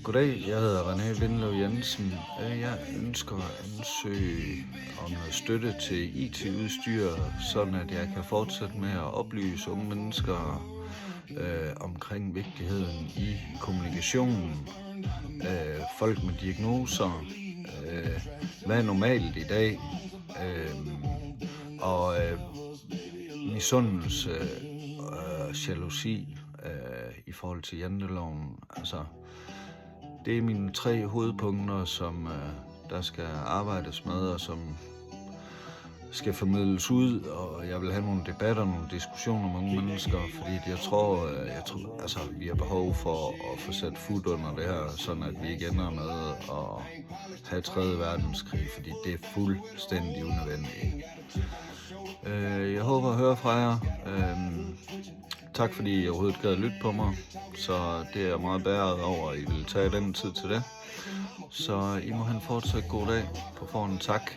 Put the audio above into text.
Goddag, jeg hedder René Vindløv Jensen. Jeg ønsker at ansøge om noget støtte til IT-udstyr, sådan at jeg kan fortsætte med at oplyse unge mennesker omkring vigtigheden i kommunikationen. Folk med diagnoser, hvad er normalt i dag, og misundelse og jalousi i forhold til janteloven. Altså, det er mine 3 hovedpunkter, som der skal arbejdes med, og som skal formidles ud, og jeg vil have nogle debatter, nogle diskussioner med unge mennesker, fordi jeg tror altså, vi har behov for at få sat fod under det her, sådan at vi ikke ender med at have 3. verdenskrig, fordi det er fuldstændig unødvendigt. Jeg håber at høre fra jer. Tak fordi I overhovedet gad lytte på mig, så det er jeg meget bæret over, at I vil tage den tid til det. Så I må have en fortsat god dag. På forhånd tak.